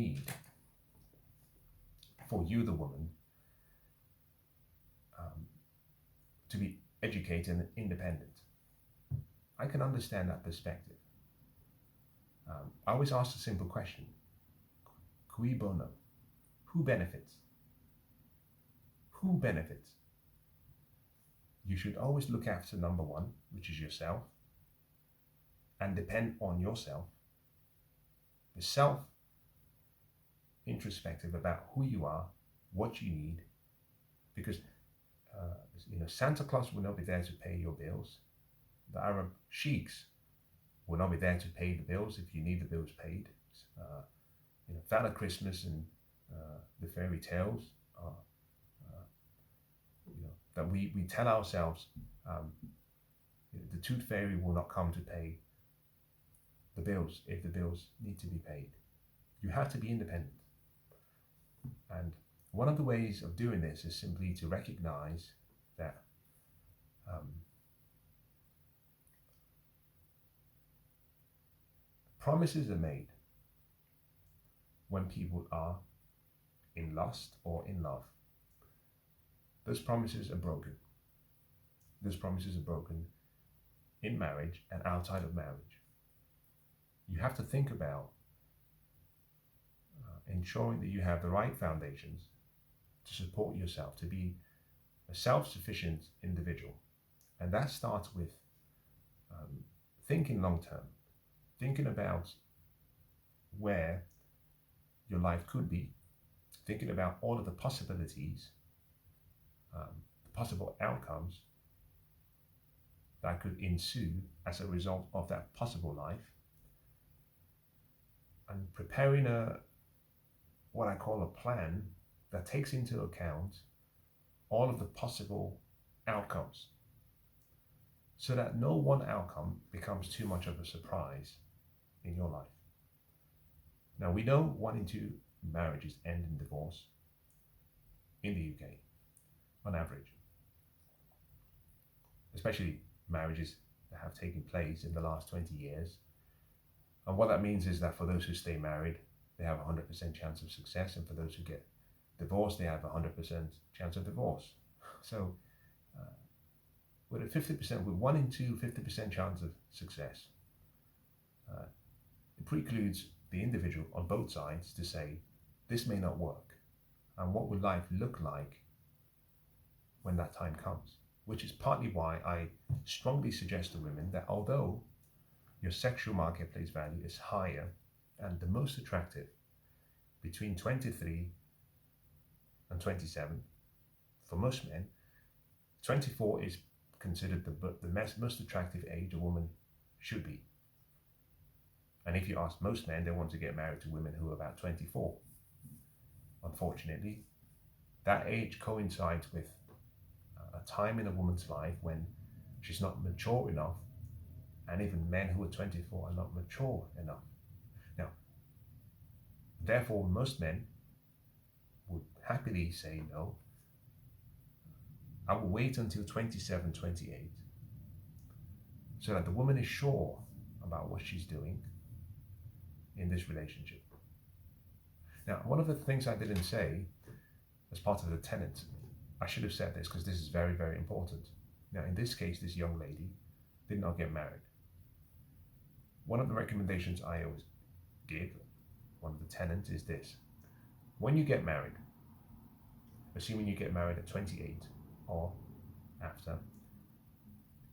need for you, the woman, to be educated and independent. I can understand that perspective. I always ask a simple question: cui bono? Who benefits? Who benefits? You should always look after number one, which is yourself, and depend on yourself. Be self-introspective about who you are, what you need, because Santa Claus will not be there to pay your bills. The Arab sheiks will not be there to pay the bills if you need the bills paid. Father Christmas and the fairy tales are, that we tell ourselves, the tooth fairy will not come to pay the bills if the bills need to be paid. You have to be independent. And one of the ways of doing this is simply to recognize that promises are made when people are in lust or in love. Those promises are broken. Those promises are broken in marriage and outside of marriage. You have to think about ensuring that you have the right foundations to support yourself, to be a self-sufficient individual. And that starts with thinking long-term, thinking about where your life could be, thinking about all of the possibilities, the possible outcomes that could ensue as a result of that possible life, and preparing what I call a plan that takes into account all of the possible outcomes, so that no one outcome becomes too much of a surprise in your life. Now, we know 1 in 2 marriages end in divorce in the UK, on average, especially marriages that have taken place in the last 20 years. And what that means is that for those who stay married, they have a 100% chance of success, and for those who get divorced, they have a 100% chance of divorce. So with a 50%, with 1 in 2, 50% chance of success, it precludes the individual on both sides to say, this may not work, and what would life look like when that time comes? Which is partly why I strongly suggest to women that although your sexual marketplace value is higher and the most attractive between 23 and 27, for most men, 24 is considered the most attractive age a woman should be. And if you ask most men, they want to get married to women who are about 24. Unfortunately, that age coincides with a time in a woman's life when she's not mature enough, and even men who are 24 are not mature enough. Now, therefore, most men would happily say, no, I will wait until 27, 28, so that the woman is sure about what she's doing in this relationship. Now, one of the things I didn't say as part of the tenet, I should have said this because this is very, very important. Now, in this case, this young lady did not get married. One of the recommendations I always give, one of the tenets, is this. When you get married, assuming you get married at 28 or after,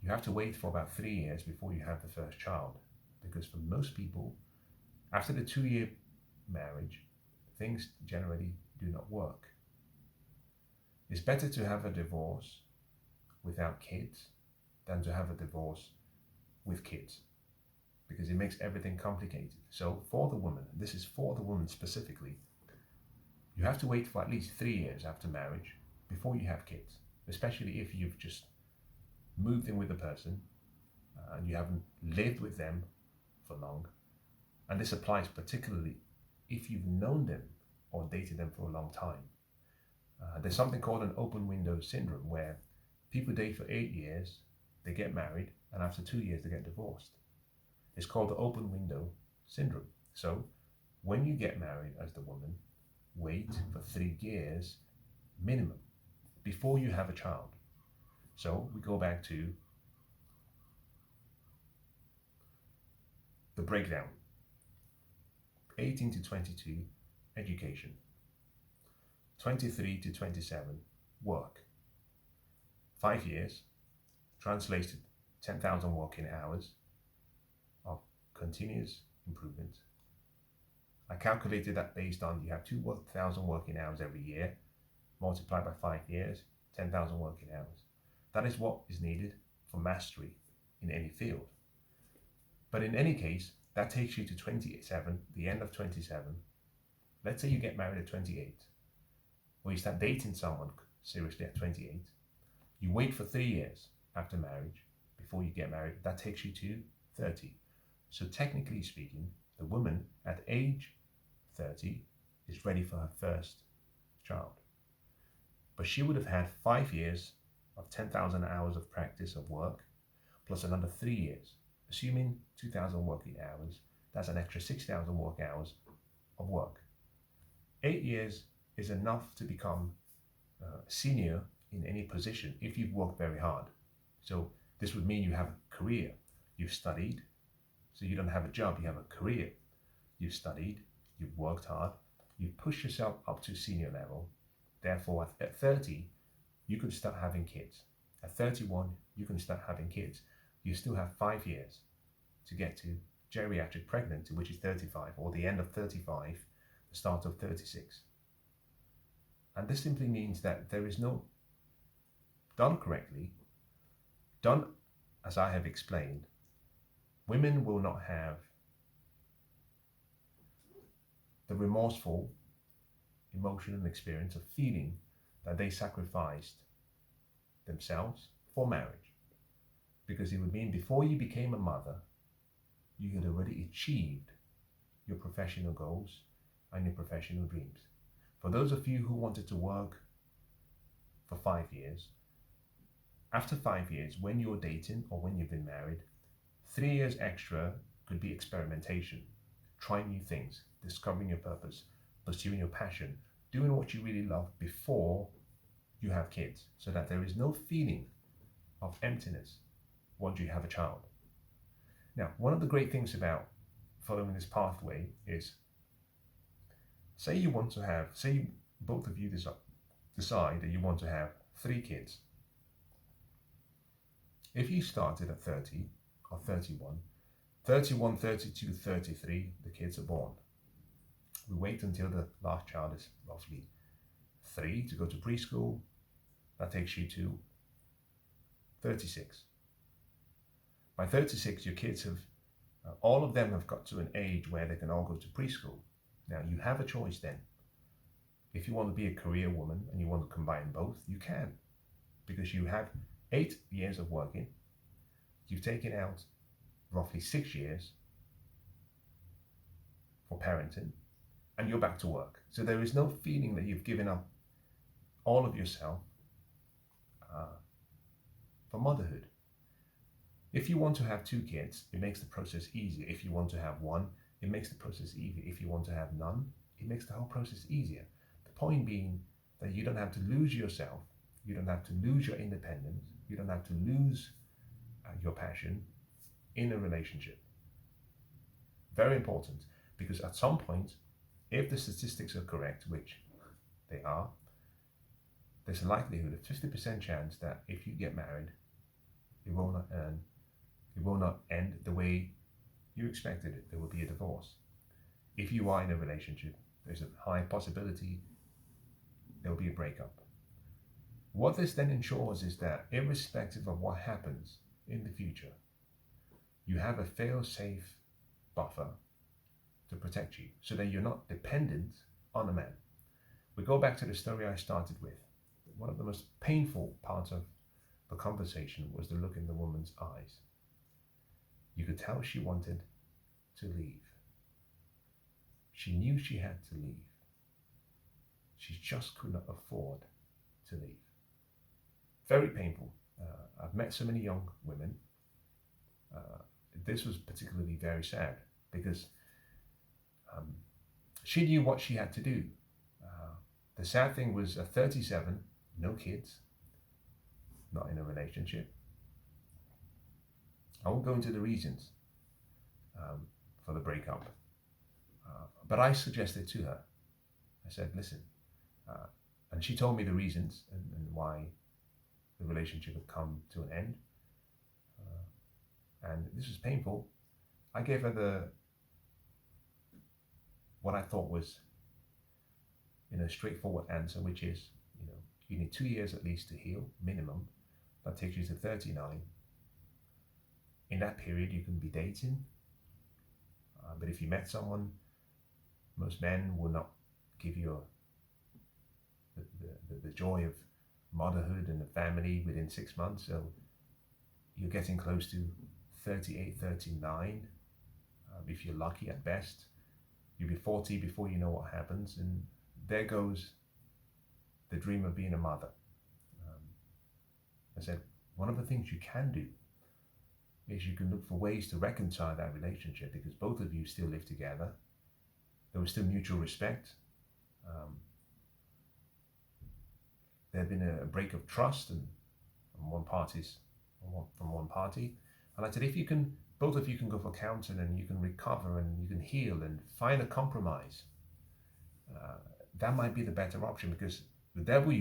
you have to wait for about 3 years before you have the first child. Because for most people, after the 2-year marriage, things generally do not work. It's better to have a divorce without kids than to have a divorce with kids, because it makes everything complicated. So for the woman, this is for the woman specifically, you have to wait for at least 3 years after marriage before you have kids, especially if you've just moved in with a person and you haven't lived with them for long. And this applies particularly if you've known them or dated them for a long time. There's something called an open window syndrome, where people date for 8 years, they get married, and after 2 years they get divorced. It's called the open window syndrome. So When you get married as the woman, wait for 3 years minimum before you have a child. So we go back to the breakdown. 18 to 22, education. 23 to 27, work. 5 years translates to 10,000 working hours of continuous improvement. I calculated that based on you have 2,000 working hours every year, multiplied by 5 years, 10,000 working hours. That is what is needed for mastery in any field. But in any case, that takes you to 27, the end of 27. Let's say you get married at 28, or you start dating someone seriously at 28. You wait for 3 years after marriage before you get married. That takes you to 30. So technically speaking, the woman at age 30 is ready for her first child. But she would have had 5 years of 10,000 hours of practice of work, plus another 3 years. Assuming 2,000 working hours, that's an extra 6,000 work hours of work. 8 years is enough to become senior in any position if you've worked very hard. So this would mean you have a career. You've studied, so you don't have a job, you have a career. You've studied, you've worked hard, you've pushed yourself up to senior level. Therefore, at 30, you can start having kids. At 31, you can start having kids. You still have 5 years to get to geriatric pregnancy, which is 35, or the end of 35, the start of 36. And this simply means that there is no, done correctly, done as I have explained, women will not have the remorseful emotional experience of feeling that they sacrificed themselves for marriage. Because it would mean before you became a mother, you had already achieved your professional goals and your professional dreams. For those of you who wanted to work for 5 years, after 5 years, when you're dating or when you've been married, 3 years extra could be experimentation, trying new things, discovering your purpose, pursuing your passion, doing what you really love before you have kids, so that there is no feeling of emptiness once you have a child. Now, one of the great things about following this pathway is, say you want to have, say both of you decide that you want to have 3 kids. If you started at 30 or 31, 31, 32, 33, the kids are born. We wait until the last child is roughly 3 to go to preschool. That takes you to 36. By 36, your kids have, all of them have got to an age where they can all go to preschool. Now, you have a choice then. If you want to be a career woman and you want to combine both, you can. Because you have 8 years of working. You've taken out roughly 6 years for parenting, and you're back to work. So there is no feeling that you've given up all of yourself for motherhood. If you want to have 2 kids, it makes the process easier. If you want to have 1, it makes the process easier. If you want to have none, it makes the whole process easier. The point being that you don't have to lose yourself. You don't have to lose your independence. You don't have to lose your passion in a relationship. Very important, because at some point, if the statistics are correct, which they are, there's a likelihood of 50% chance that if you get married, it will not end the way you expected it. There will be a divorce. If you are in a relationship, there's a high possibility there will be a breakup. What this then ensures is that irrespective of what happens in the future, you have a fail-safe buffer to protect you so that you're not dependent on a man. We go back to the story I started with. One of the most painful parts of the conversation was the look in the woman's eyes. You could tell she wanted to leave. She knew she had to leave. She just could not afford to leave. Very painful. I've met so many young women. This was particularly very sad because she knew what she had to do. The sad thing was at 37, no kids, not in a relationship. I won't go into the reasons for the breakup, but I suggested to her, I said, listen, and she told me the reasons and why the relationship had come to an end. And this was painful. I gave her what I thought was, a straightforward answer, which is, you need 2 years at least to heal, minimum. That takes you to 39. In that period, you can be dating. But if you met someone, most men will not give you the joy of motherhood and a family within 6 months. So you're getting close to 38, 39. If you're lucky at best, you'll be 40 before you know what happens. And there goes the dream of being a mother. I said, one of the things you can do is you can look for ways to reconcile that relationship, because both of you still live together. There was still mutual respect. There had been a break of trust from one party. And I said, if you can, both of you can go for counseling and you can recover and you can heal and find a compromise, that might be the better option, because the devil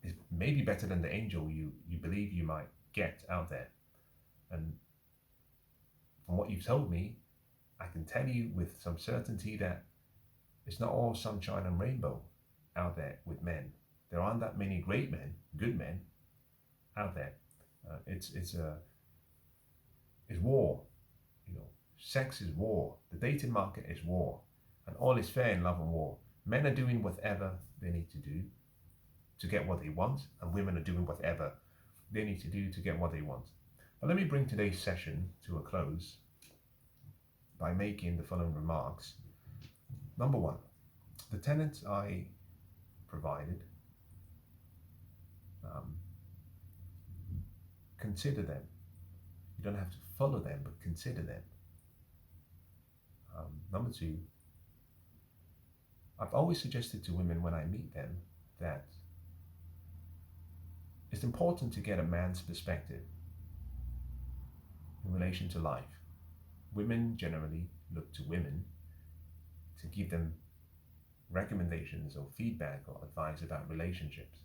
is maybe better than the angel you believe you might get out there. And from what you've told me, I can tell you with some certainty that it's not all sunshine and rainbow out there with men. There aren't that many great men, good men out there. It's war. Sex is war. The dating market is war, and all is fair in love and war. Men are doing whatever they need to do to get what they want, and women are doing whatever they need to do to get what they want. But let me bring today's session to a close by making the following remarks. Number one, the tenets I provided, consider them. You don't have to follow them, but consider them. Number two, I've always suggested to women when I meet them that it's important to get a man's perspective in relation to life. Women generally look to women to give them recommendations or feedback or advice about relationships.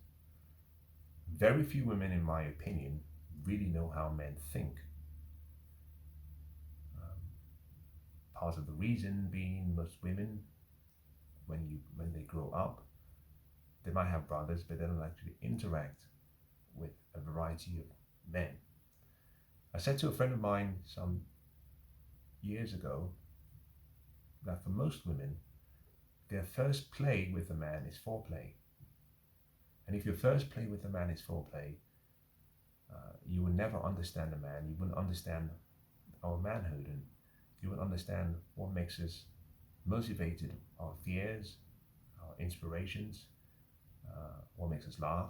Very few women, in my opinion, really know how men think. Part of the reason being most women, when they grow up, they might have brothers, but they don't actually interact with a variety of men. I said to a friend of mine some years ago that for most women, their first play with a man is foreplay. And if your first play with a man is foreplay, you will never understand a man. You wouldn't understand our manhood, and you would understand what makes us motivated, our fears, our inspirations, what makes us laugh.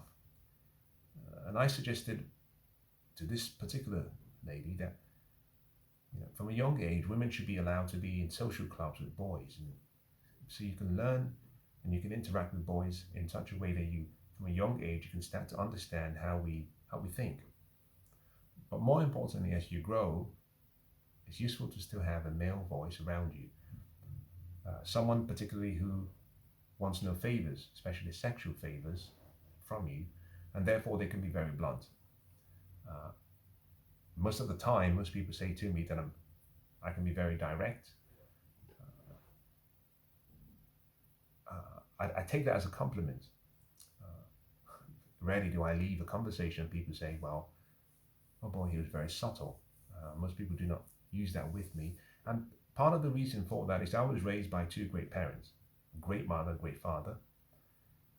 And I suggested to this particular lady that from a young age, women should be allowed to be in social clubs with boys, and so you can learn and you can interact with boys in such a way that you, from a young age, you can start to understand how we think. But more importantly, as you grow, it's useful to still have a male voice around you. Someone particularly who wants no favors, especially sexual favors, from you, and therefore they can be very blunt. Most of the time, most people say to me that I can be very direct. I take that as a compliment. Rarely do I leave a conversation and people say, well, oh boy, he was very subtle. Most people do not use that with me. And part of the reason for that is I was raised by two great parents, a great mother, a great father.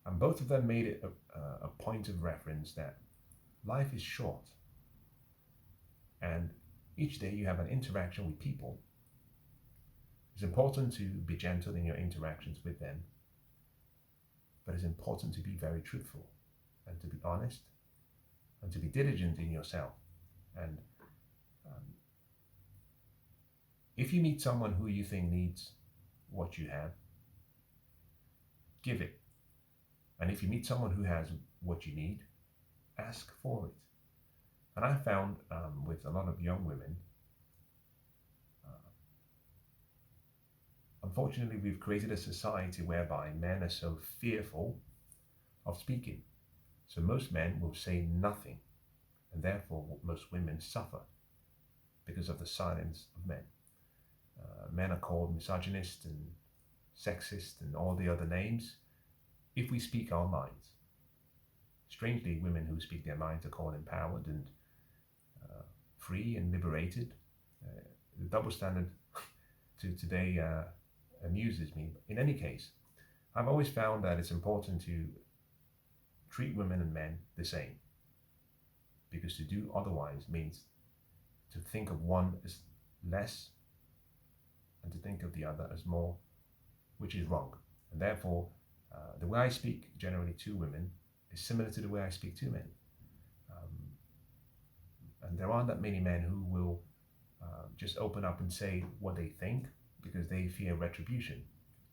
And both of them made it a point of reference that life is short. And each day you have an interaction with people. It's important to be gentle in your interactions with them, but it's important to be very truthful and to be honest and to be diligent in yourself. And if you meet someone who you think needs what you have, give it. And if you meet someone who has what you need, ask for it. And I found with a lot of young women, unfortunately, we've created a society whereby men are so fearful of speaking. So most men will say nothing, and therefore most women suffer because of the silence of men. Men are called misogynist and sexist and all the other names if we speak our minds. Strangely, women who speak their minds are called empowered and free and liberated. The double standard to today amuses me. In any case, I've always found that it's important to treat women and men the same, because to do otherwise means to think of one as less and to think of the other as more, which is wrong. And therefore, the way I speak generally to women is similar to the way I speak to men. And there aren't that many men who will just open up and say what they think because they fear retribution.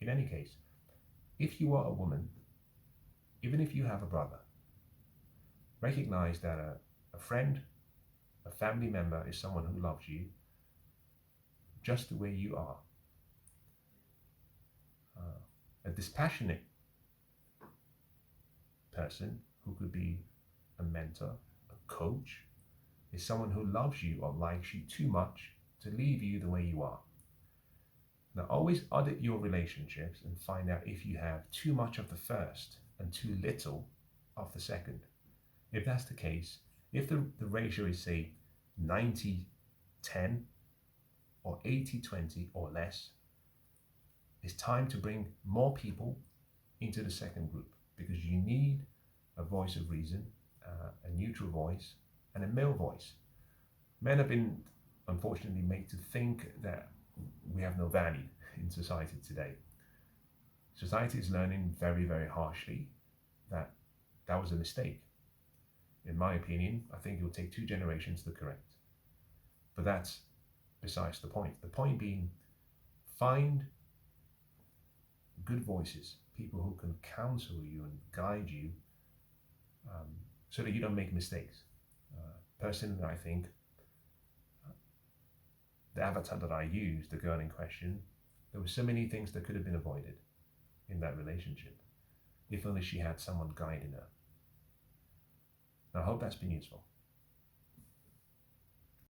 In any case, if you are a woman, even if you have a brother, recognize that a friend, a family member is someone who loves you just the way you are. A dispassionate person who could be a mentor, a coach, is someone who loves you or likes you too much to leave you the way you are. Now, always audit your relationships and find out if you have too much of the first and too little of the second. If that's the case, if the ratio is, say, 90-10 or 80-20 or less, it's time to bring more people into the second group, because you need a voice of reason, a neutral voice, and a male voice. Men have been, unfortunately, made to think that we have no value in society today. Society is learning very, very harshly that that was a mistake. In my opinion, I think it will take 2 generations to correct. But that's besides the point. The point being, find good voices, people who can counsel you and guide you so that you don't make mistakes. Personally, I think the avatar that I used, the girl in question, there were so many things that could have been avoided in that relationship if only she had someone guiding her. Now, I hope that's been useful.